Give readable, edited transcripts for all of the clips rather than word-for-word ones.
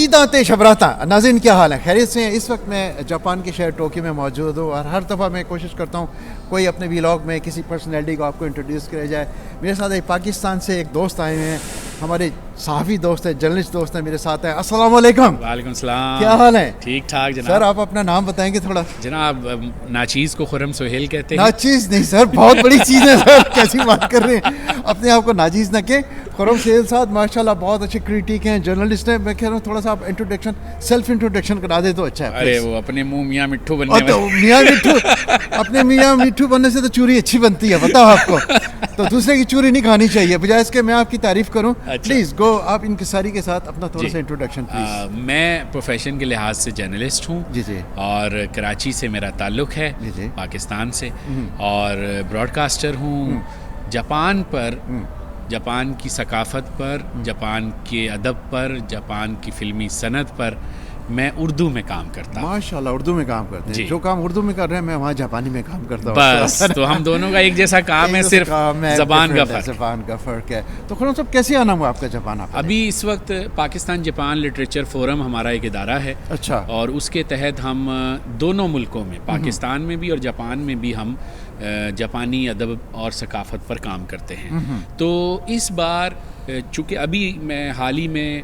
عقیدات شبراتا ناظرین کیا حال ہے؟ خیریت سے ہیں؟ اس وقت میں جاپان کے شہر ٹوکیو میں موجود ہوں اور ہر دفعہ میں کوشش کرتا ہوں کوئی اپنے ویلاگ میں کسی پرسنالٹی کو آپ کو انٹروڈیوس کیا جائے. میرے ساتھ ایک پاکستان سے ایک دوست آئے ہیں, ہمارے صحافی دوست ہیں, جرنلسٹ دوست ہیں, میرے ساتھ ہیں. السلام علیکم. وعلیکم السلام. کیا حال ہے؟ ٹھیک ٹھاک جناب. سر آپ اپنا نام بتائیں گے تھوڑا؟ جناب ناچیز کو خرم سہیل کہتے ہیں. ناچیز نہیں سر, بہت بڑی چیز ہے سر, کیسی بات کر رہے ہیں؟ اپنے آپ کو ناچیز نہ کہ. خرم سہیل صاحب ماشاء اللہ بہت اچھے کریٹک ہیں, جرنلسٹ ہیں. میں کہہ رہا ہوں تھوڑا سا آپ سیلف انٹروڈکشن کرا دے تو اچھا ہے. ارے وہ اپنے منہ میاں مٹھو بننے میاں مٹھو, اپنے میاں مٹھو بننے سے تو چوری اچھی بنتی ہے, بتاؤ آپ کو. تو دوسرے کی چوری نہیں کھانی چاہیے, بجائے اس کے میں آپ کی تعریف کروں. پلیز گو, آپ انکساری کے ساتھ اپنا تھوڑا سا انٹروڈکشن پلیز. میں پروفیشن کے لحاظ سے جرنلسٹ ہوں جی جی, اور کراچی سے میرا تعلق ہے, جی جی, پاکستان سے, اور براڈ کاسٹر ہوں. جاپان پر, جاپان کی ثقافت پر, جاپان کے ادب پر, جاپان کی فلمی صنعت پر میں اردو میں کام کرتا ہوں. ماشاء اللہ اردو میں کام کرتے ہیں. جو کام اردو میں کر رہے ہیں میں وہاں جاپانی میں کام کرتا ہوں. بس تو ہم دونوں کا ایک جیسا کام ہے, صرف زبان کا فرق ہے. تو خرم صاحب کیسے آنا ہوا آپ کا جاپان؟ ابھی اس وقت پاکستان جاپان لٹریچر فورم ہمارا ایک ادارہ ہے. اچھا. اور اس کے تحت ہم دونوں ملکوں میں, پاکستان میں بھی اور جاپان میں بھی, ہم جاپانی ادب اور ثقافت پر کام کرتے ہیں. تو اس بار چونکہ ابھی میں حال ہی میں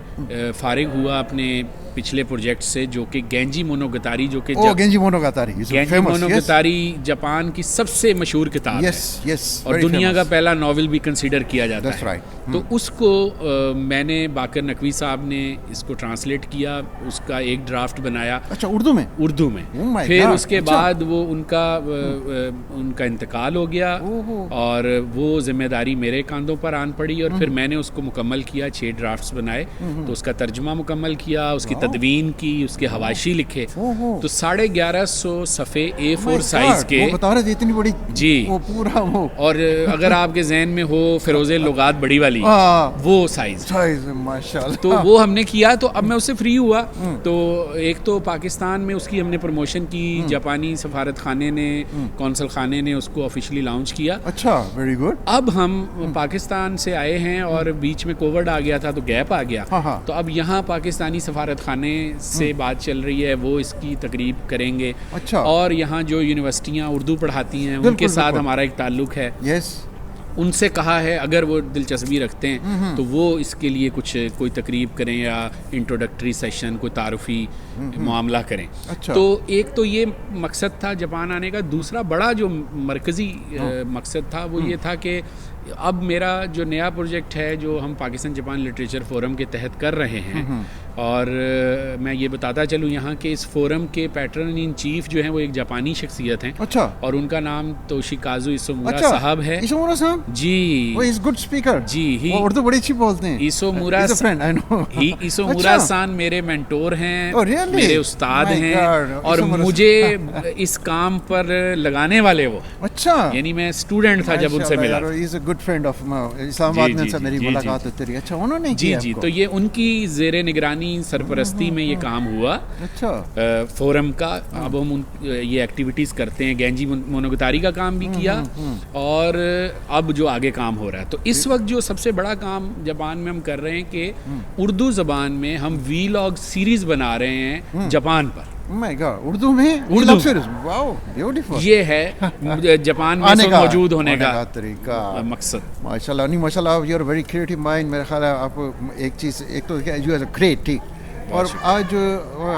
فارغ ہوا اپنے پچھلے پروجیکٹ سے, جو کہ گینجی مونوگتاری, جو کہ گینجی مونوگتاری جاپان کی سب سے مشہور کتاب ہے اور دنیا کا پہلا ناول بھی کنسیڈر کیا جاتا ہے. تو اس کو میں نے, باقر نقوی صاحب نے اس کو ٹرانسلیٹ کیا, اس کا ایک ڈرافٹ بنایا. اچھا, اردو میں؟ اردو میں. پھر اس کے بعد وہ ان کا انتقال ہو گیا اور وہ ذمہ داری میرے کاندھوں پر آن پڑی, اور پھر میں نے اس کو مکمل کیا, 6 ڈرافٹس بنائے. تو اس کا ترجمہ مکمل کیا, اس کی تدوین کی, اس کے حواشی لکھے. تو 1150 صفحے A4 سائز کے. بتا رہے تھے اتنی بڑی. جی, وہ پورا وہ. اور اگر آپ کے ذہن میں ہو فیروز لغات بڑی والی, وہ سائز ماشاءاللہ. تو وہ ہم نے کیا. تو اب میں اس سے فری ہوا. تو ایک تو پاکستان میں اس کی ہم نے پروموشن کی, جاپانی سفارت خانے نے, کونسل خانے نے اس کو آفیشلی لانچ کیا. اچھا, ویری گڈ. اب ہم پاکستان سے آئے ہیں اور بیچ میں کووڈ آ گیا تھا تو گیپ آ گیا. تو اب یہاں پاکستانی سفارت خانے سے بات چل رہی ہے, وہ اس کی تقریب کریں گے. اچھا. اور یہاں جو یونیورسٹیاں اردو پڑھاتی ہیں ان کے ساتھ ہمارا ایک تعلق ہے. ان سے کہا ہے اگر وہ دلچسپی رکھتے ہیں تو وہ اس کے لیے کوئی تقریب کریں یا انٹروڈکٹری سیشن, کوئی تعارفی معاملہ کریں. تو ایک تو یہ مقصد تھا جاپان آنے کا. دوسرا بڑا جو مرکزی مقصد تھا وہ یہ تھا کہ اب میرا جو نیا پروجیکٹ ہے جو ہم پاکستان جاپان لٹریچر فورم کے تحت کر رہے ہیں, اور میں یہ بتاتا چلوں یہاں کہ اس فورم کے پیٹرن ان چیف جو ہیں وہ ایک جاپانی شخصیت ہیں. اچھا. اور ان کا نام توشیکازو ایسومورا صاحب ہے. ایسومورا صاحب؟ جی, وہ از گڈ اسپیکر. جی, وہ اردو بڑی اچھی بولتے ہیں. ایسومورا سان میرے مینٹور ہیں, میرے استاد ہیں, اور مجھے اس کام پر لگانے والے وہ. اچھا. یعنی میں اسٹوڈنٹ تھا جب ان سے ملا. گڈ فرینڈ آف اسلام آباد میں سے میری ملاقات ہوتی رہی. اچھا, انہوں نے جی جی, تو یہ ان کی زیر نگرانی سرپرستی میں یہ کام ہوا. اچھا. فورم کا اب ہم یہ ایکٹیویٹیز کرتے ہیں. گینجی مونوگتاری کا کام بھی کیا, اور اب جو آگے کام ہو رہا ہے. تو اس وقت جو سب سے بڑا کام جاپان میں ہم کر رہے ہیں کہ اردو زبان میں ہم ویلاگ سیریز بنا رہے ہیں جاپان پر. اردو میں یہ ہے جاپان میں موجود ہونے کا طریقہ, مقصد. ماشاءاللہ. نہیں ماشاءاللہ, آپ you are very creative mind. میرا خیال ہے آپ ایک چیز, ایک تو یو آر گریٹ, ٹھیک. اور آج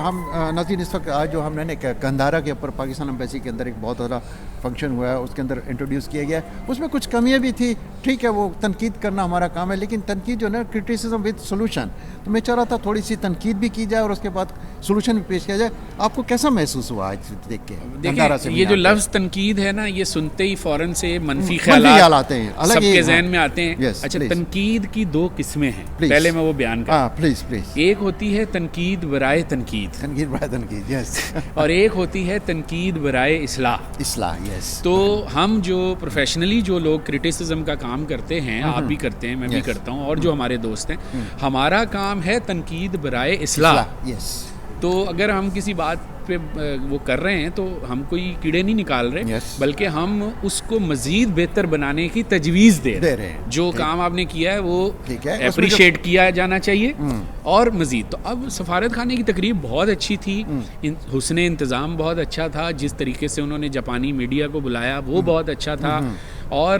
ہم ناظرین اس وقت آج جو ہم نے گندھارا کے اوپر پاکستان ایمبیسی کے اندر ایک بہت بڑا فنکشن ہوا ہے, اس کے اندر انٹروڈیوس کیا گیا ہے. اس میں کچھ کمیاں بھی تھی, ٹھیک ہے, وہ تنقید کرنا ہمارا کام ہے, لیکن تنقید جو ہے نا کرٹیسزم وتھ سولوشن. تو میں چاہ رہا تھا تھوڑی سی تنقید بھی کی جائے اور اس کے بعد سولوشن بھی پیش کیا جائے. آپ کو کیسا محسوس ہوا آج دیکھ کے گندھارا سے؟ یہ جو لفظ تنقید ہے نا, یہ سنتے ہی فوراً سے منفی خیالات آتے ہیں, سب کے ذہن میں آتے ہیں. اچھا, تنقید کی 2 قسمیں ہیں, پہلے میں وہ بیان کروں. پلیز. ایک ہوتی ہے تنقید برائے تنقید, اور ایک ہوتی ہے تنقید برائے اصلاح. تو ہم جو پروفیشنلی جو لوگ کرٹیسزم کا کام کرتے ہیں, آپ بھی کرتے ہیں, میں بھی کرتا ہوں, اور جو ہمارے دوست ہیں, ہمارا کام ہے تنقید برائے اصلاح. تو اگر ہم کسی بات پہ وہ کر رہے ہیں تو ہم کوئی کیڑے نہیں نکال رہے, بلکہ ہم اس کو مزید بہتر بنانے کی تجویز دے رہے ہیں. جو کام آپ نے کیا ہے وہ اپریشیٹ کیا جانا چاہیے اور مزید. تو اب سفارت خانے کی تقریب بہت اچھی تھی, حسن انتظام بہت اچھا تھا, جس طریقے سے انہوں نے جاپانی میڈیا کو بلایا وہ بہت اچھا تھا, اور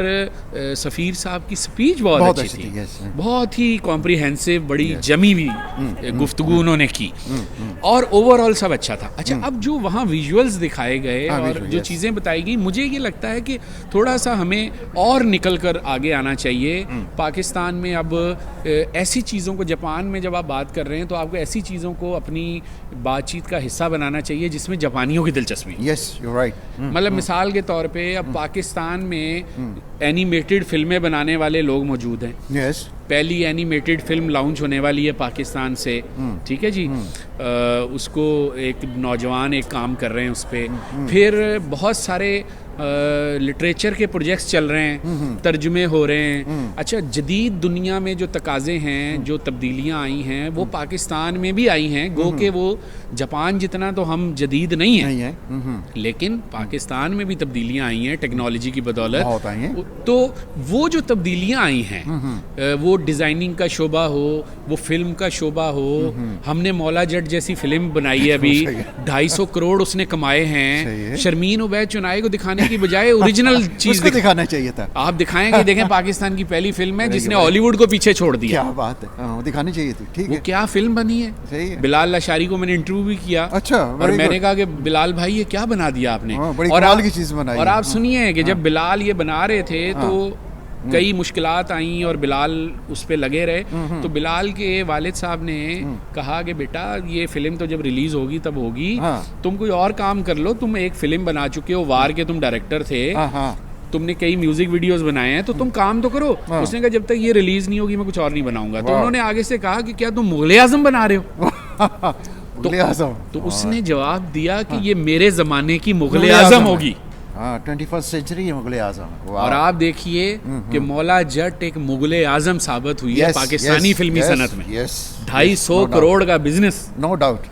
سفیر صاحب کی سپیچ بہت اچھی تھی, بہت ہی کمپریہنسو, بڑی جمی ہوئی گفتگو انہوں نے کی, اور اوور آل سب اچھا تھا. اچھا, اب جو وہاں ویژولز دکھائے گئے اور جو چیزیں بتائی گئی, مجھے یہ لگتا ہے کہ تھوڑا سا ہمیں اور نکل کر آگے آنا چاہیے. پاکستان میں اب ایسی چیزوں کو, جاپان میں جب آپ بات کر رہے ہیں تو آپ کو ایسی چیزوں کو اپنی بات چیت کا حصہ بنانا چاہیے جس میں جاپانیوں کی دلچسپی. مطلب مثال کے طور پہ اب پاکستان میں اینیمیٹڈ فلمیں بنانے والے لوگ موجود ہیں. پہلی اینیمیٹڈ فلم لانچ ہونے والی ہے پاکستان سے, ٹھیک ہے جی, اس کو ایک نوجوان ایک کام کر رہے ہیں اس پہ. پھر بہت سارے لٹریچر کے پروجیکٹس چل رہے ہیں, ترجمے ہو رہے ہیں. اچھا, جدید دنیا میں جو تقاضے ہیں, جو تبدیلیاں آئی ہیں, وہ پاکستان میں بھی آئی ہیں. گو کہ وہ جاپان جتنا تو ہم جدید نہیں ہیں, لیکن پاکستان میں بھی تبدیلیاں آئی ہیں ٹیکنالوجی کی بدولت. تو وہ جو تبدیلیاں آئی ہیں, وہ ڈیزائننگ کا شعبہ ہو, وہ فلم کا شعبہ ہو. ہم نے مولا جٹ جیسی فلم بنائی ہے ابھی, 250 کروڑ اس نے کمائے ہیں. شرمین عبید چنائے کو دکھانے کی بجائے اوریجنل چیز کو دکھانا چاہیے تھا. آپ دکھائیں گے, دیکھیں پاکستان کی پہلی فلم ہے جس نے ہالی ووڈ کو پیچھے چھوڑ دیا. کیا بات ہے, دکھانی چاہیے تھی. ٹھیک ہے, وہ کیا فلم بنی ہے. بلال لاشاری کو میں نے انٹرویو بھی کیا, اور میں نے کہا کہ بلال بھائی یہ کیا بنا دیا آپ نے, اور آپ سنیے کہ جب بلال یہ بنا رہے تھے تو کئی مشکلات آئیں اور بلال اس پہ لگے رہے. تو بلال کے والد صاحب نے کہا کہ بیٹا یہ فلم تو جب ریلیز ہوگی تب ہوگی, تم کوئی اور کام کر لو, تم ایک فلم بنا چکے ہو, وار کے تم ڈائریکٹر تھے, تم نے کئی میوزک ویڈیوز بنائے ہیں, تو تم کام تو کرو. اس نے کہا جب تک یہ ریلیز نہیں ہوگی میں کچھ اور نہیں بناؤں گا. تو انہوں نے آگے سے کہا کہ کیا تم مغل اعظم بنا رہے ہو؟ تو اس نے جواب دیا کہ یہ میرے زمانے کی مغل اعظم ہوگی, 21st سینچری مغل اعظم. اور آپ دیکھیے کہ مولا جٹ ایک مغل اعظم ثابت ہوئی ہے پاکستانی فلمی صنعت میں. 250 کروڑ کا بزنس, نو ڈاؤٹ.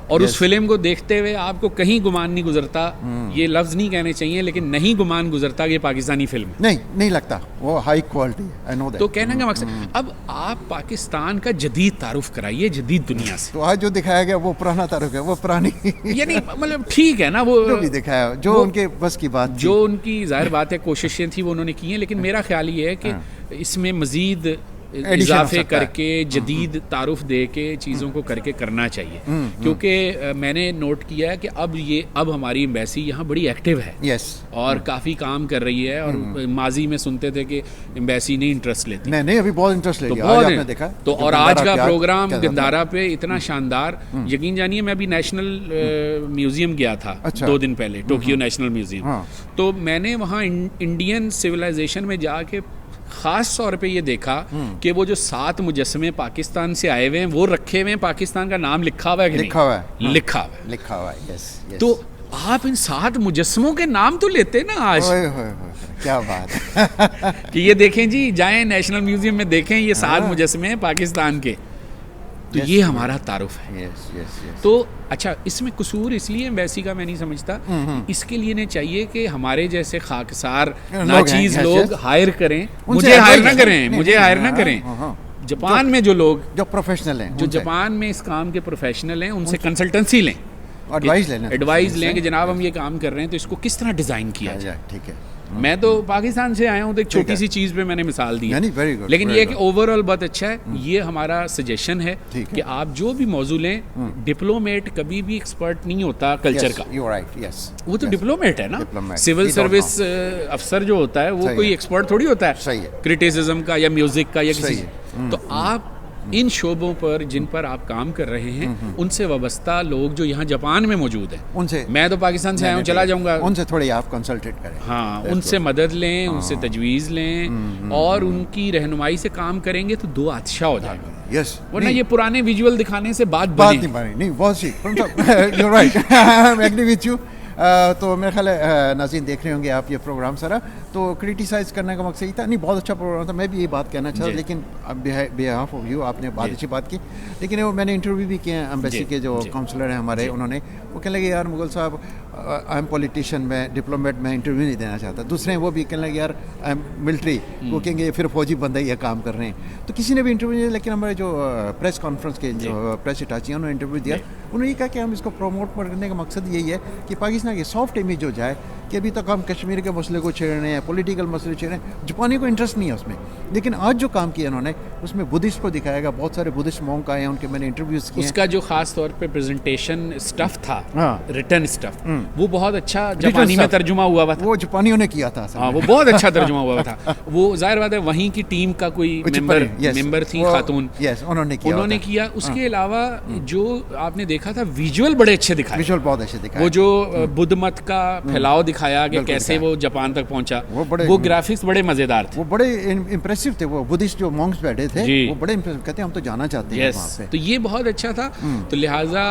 اور اس فلم کو دیکھتے ہوئے آپ کو کہیں گمان نہیں گزرتا, یہ لفظ نہیں کہنے چاہیے لیکن نہیں گمان گزرتا کہ یہ پاکستانی فلم نہیں لگتا, وہ ہائی کوالٹی. تو کہنے کا مقصد, اب آپ پاکستان کا جدید تعارف کرائیے جدید دنیا سے. تو آج جو دکھایا گیا وہ پرانا تعارف ہے, وہ پرانی یعنی مطلب ٹھیک ہے نا, وہ بھی دکھایا جو ان کے بس کی بات, جو ان کی ظاہر بات ہے کوششیں تھیں وہ انہوں نے کی ہیں. لیکن میرا خیال یہ ہے کہ اس میں مزید اضافے کر کے جدید تعارف دے کے چیزوں کو کر کے کرنا چاہیے. کیونکہ میں نے نوٹ کیا ہے کہ اب ہماری ایمبیسی یہاں بڑی ایکٹیو ہے اور کافی کام کر رہی ہے. اور ماضی میں سنتے تھے کہ ایمبیسی نہیں انٹرسٹ لیتی, نہیں ابھی بہت انٹرسٹ لے گیا. تو اور آج کا پروگرام گندارا پہ اتنا شاندار, یقین جانیے میں ابھی نیشنل میوزیم گیا تھا 2 دن پہلے, ٹوکیو نیشنل میوزیم. تو میں نے وہاں انڈین سویلائزیشن میں جا کے خاص طور پہ یہ دیکھا کہ وہ جو 7 مجسمے پاکستان سے آئے ہوئے ہیں وہ رکھے ہوئے ہیں, پاکستان کا نام لکھا ہوا ہے کہ نہیں لکھا ہوا ہے. تو آپ ان 7 مجسموں کے نام تو لیتے نا آج, کیا بات کہ یہ دیکھیں جی, جائیں نیشنل میوزیم میں دیکھیں یہ 7 مجسمے ہیں پاکستان کے. تو یہ ہمارا تعارف ہے. تو اچھا, اس میں قصور اس لیے ایمبیسی کا میں نہیں سمجھتا, اس کے لیے چاہیے کہ ہمارے جیسے خاکسار ناچیز لوگ ہائر کریں, مجھے ہائر نہ کریں. جاپان میں جو لوگ جو پروفیشنل ہیں, جو جاپان میں اس کام کے پروفیشنل ہیں, ان سے کنسلٹنسی لیں, ایڈوائز لیں کہ جناب ہم یہ کام کر رہے ہیں تو اس کو کس طرح ڈیزائن کیا جائے. ٹھیک ہے, میں تو پاکستان سے آیا ہوں تو ایک چھوٹی سی چیز پہ میں نے مثال دی, لیکن یہ کہ اوور آل بہت اچھا ہے. یہ ہمارا سجیشن ہے کہ آپ جو بھی موضوع لیں, ڈپلومیٹ کبھی بھی ایکسپرٹ نہیں ہوتا کلچر کا, وہ تو ڈپلومیٹ ہے نا. سول سروس افسر جو ہوتا ہے وہ کوئی ایکسپرٹ تھوڑی ہوتا ہے کرٹیسزم کا یا میوزک کا یا کسی. تو آپ ان شعبوں پر جن پر آپ کام کر رہے ہیں ان سے وابستہ لوگ جو یہاں جاپان میں موجود ہیں, ان سے, میں تو پاکستان سے آیا ہوں, چلا جاؤں گا, ان سے تھوڑی آپ کنسلٹیٹ کریں. ہاں, ان سے مدد لیں, ان سے تجویز لیں, اور ان کی رہنمائی سے کام کریں گے تو 2 اچھا ہو جائے گا. ورنہ یہ پرانے ویژول دکھانے سے بات نہیں بنی. نہیں, بہت سی, you're right, I'm agree with you. تو میرا خیال ہے ناظرین دیکھ رہے ہوں گے آپ یہ پروگرام سارا, تو کرٹیسائز کرنے کا مقصد یہ تھا, نہیں بہت اچھا پروگرام تھا, میں بھی یہ بات کہنا چاہتا, لیکن بے ہاف آف یو آپ نے بہت اچھی بات کی, لیکن وہ میں نے انٹرویو بھی کیے ہیں ایمبیسی کے جو کاؤنسلر ہیں ہمارے, انہوں نے وہ کہنے لگے یار مغل صاحب آئی ایم پولیٹیشین, میں ڈپلومیٹ, میں انٹرویو نہیں دینا چاہتا. دوسرے وہ بھی کہنے لگے یار آئی ایم ملٹری, وہ کہیں گے پھر فوجی بندے یہ کام کر رہے ہیں. تو کسی نے بھی انٹرویو نہیں دیا, لیکن ہمارے جو پریس کانفرنس کے جو پریس اٹاچی ہیں انہوں نے انٹرویو دیا, انہوں نے یہ کہا کہ ہم اس کو پروموٹ کرنے کا مقصد یہی ہے کہ پاکستان کی سافٹ امیج ہو جائے, کہ ابھی تک ہم کشمیر کے مسئلے کو چھیڑ رہے ہیں, پولیٹیکل مسئلے چھیڑ رہے ہیں, جاپانی کو انٹرسٹ نہیں ہے اس میں, لیکن آج جو کام کیا انہوں نے اس میں بدھسٹ کو دکھائے گا, بہت سارے بدھسٹ مونک آئے ہیں, ان کے میں نے انٹرویوز کیے. اس کا جو خاص طور پہ پریزنٹیشن اسٹف تھا, ریٹن اسٹف, وہ بہت اچھا جاپانی میں ترجمہ ہوا ہوا تھا, وہ جاپانیوں نے کیا تھا, ہاں وہ بہت اچھا ترجمہ ہوا تھا. وہ ظاہر بات ہے وہیں کی ٹیم کا کوئی ممبر تھی خاتون, انہوں نے کیا. اس کے علاوہ جو آپ نے دیکھا تھا ویژول بڑے اچھے دکھائے, ویژول بہت اچھے دکھائے, وہ جو بدھ مت کا پھیلاؤ دکھایا کہ کیسے وہ جاپان تک پہنچا, وہ گرافکس بڑے مزیدار تھے, وہ بڑے امپریسو تھے. وہ بدھسٹ جو مونکس بیٹھے تھے وہ بڑے امپریسو, کہتے ہیں ہم تو جانا چاہتے ہیں وہاں پہ. تو یہ بہت اچھا تھا. تو لہٰذا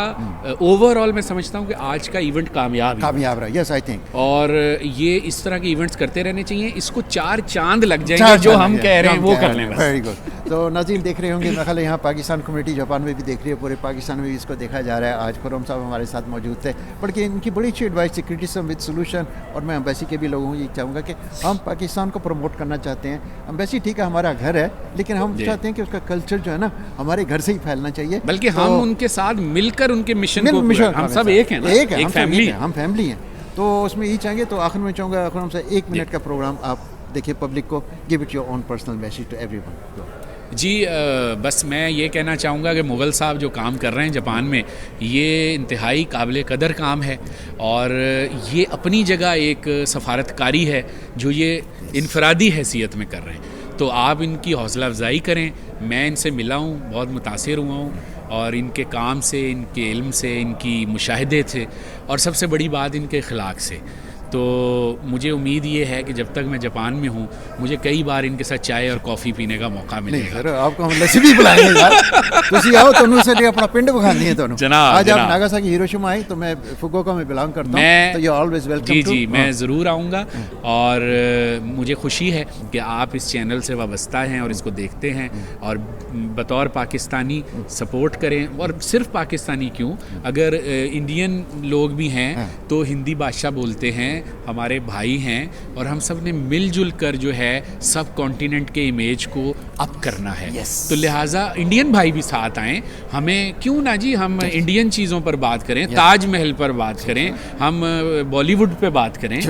اوور آل میں سمجھتا ہوں کہ آج کا ایونٹ کامیاب رہا. یس آئی تھنک, اور یہ اس طرح کے ایونٹس کرتے رہنے چاہیے. اس کو 4 چاند لگ جائیں گے, جو ہم کہہ رہے ہیں وہ کر لیں. Very good. تو ناظرین دیکھ رہے ہوں گے, میرا خیال ہے یہاں پاکستان کمیونٹی جاپان میں بھی دیکھ رہی ہے, پورے پاکستان میں بھی اس کو دیکھا جا رہا ہے. آج خرم صاحب ہمارے ساتھ موجود تھے, بلکہ ان کی بڑی اچھی ایڈوائس تھی, کرٹیسزم وتھ سولوشن. اور میں ایمبیسی کے بھی لوگوں کو یہ چاہوں گا کہ ہم پاکستان کو پروموٹ کرنا چاہتے ہیں. ایمبیسی ٹھیک ہے ہمارا گھر ہے, لیکن ہم چاہتے ہیں کہ اس کا کلچر جو ہے نا ہمارے گھر سے ہی پھیلنا چاہیے, بلکہ ہم ان کے ساتھ مل کر ان کے مشن کو, ہم سب ایک ہیں, ایک فیملی, ہم فیملی ہیں. تو اس میں یہی چاہیں گے. تو آخر میں چاہوں گا خرم سے 1 منٹ کا پروگرام آپ دیکھیے پبلک کو, give it your own personal message to every one. جی بس میں یہ کہنا چاہوں گا کہ مغل صاحب جو کام کر رہے ہیں جاپان میں, یہ انتہائی قابل قدر کام ہے, اور یہ اپنی جگہ ایک سفارتکاری ہے جو یہ انفرادی حیثیت میں کر رہے ہیں. تو آپ ان کی حوصلہ افزائی کریں. میں ان سے ملا ہوں, بہت متاثر ہوا ہوں, اور ان کے کام سے, ان کے علم سے, ان کی مشاہدے سے, اور سب سے بڑی بات ان کے اخلاق سے. تو مجھے امید یہ ہے کہ جب تک میں جاپان میں ہوں مجھے کئی بار ان کے ساتھ چائے اور کافی پینے کا موقع ملے گا. سر آپ کو ہم لسی بھی بلائیں گے یار, تسی آؤ تو انہوں سے اپنا پنڈ بکھانی ہے تانوں. جناب آج آپ ناگاساکی ہیروشیما آئے, تو میں فوکوکا میں بلانگ کرتا ہوں, تو یو آلویز ویلکم. جی میں ضرور آؤں گا, اور مجھے خوشی ہے کہ آپ اس چینل سے وابستہ ہیں اور اس کو دیکھتے ہیں, اور بطور پاکستانی سپورٹ کریں. اور صرف پاکستانی کیوں, اگر انڈین لوگ بھی ہیں تو ہندی بادشاہ بولتے ہیں, ہمارے بھائی ہیں, اور ہم سب نے مل جل کر جو ہے سب کانٹیننٹ کے امیج کو اپ کرنا ہے. تو لہٰذا انڈین بھائی بھی ساتھ آئیں. ہمیں کیوں نہ جی ہم انڈین چیزوں پر بات کریں, تاج محل پر بات کریں, ہم بالی ووڈ پہ بات کریں,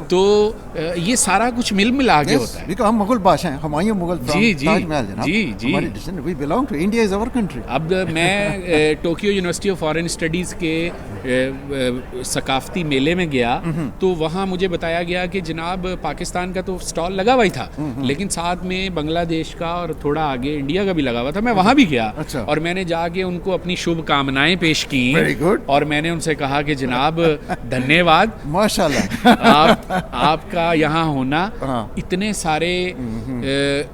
تو یہ سارا کچھ مل ملا کے ہوتا ہے. ہم مغل بادشاہ ہیں, ہمایوں مغل, اب میں Tokyo university of foreign studies کے ثقافتی میلے میں گیا, تو وہاں مجھے بتایا گیا کہ جناب پاکستان کا تو سٹال لگا ہوا ہی تھا, لیکن ساتھ میں بنگلہ دیش کا اور تھوڑا آگے انڈیا کا بھی لگا ہوا تھا. میں وہاں بھی گیا, اور میں نے جا کے ان کو اپنی شبھ کامنائیں پیش کی, اور میں نے ان سے کہا کہ جناب دھنیہ واد, ماشاءاللہ آپ کا یہاں ہونا. اتنے سارے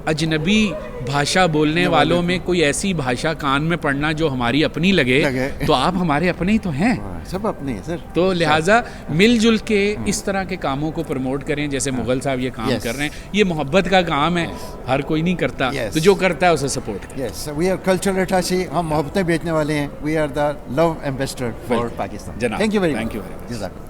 اجنبی بھاشا بولنے والوں میں کوئی ایسی بھاشا کان میں پڑنا جو ہماری اپنی لگے, تو آپ ہمارے اپنے ہی تو ہیں, سب اپنے ہیں سر. تو لہٰذا مل جل کے اس طرح کے کاموں کو پروموٹ کریں, جیسے مغل صاحب یہ کام کر رہے ہیں. یہ محبت کا کام ہے, ہر کوئی نہیں کرتا, تو جو کرتا ہے اسے سپورٹ کریں. یس, وی آر کلچرل اٹاچی, ہم محبتیں بیچنے والے ہیں. We are the love ambassador for Pakistan. جناب thank you very much. Much.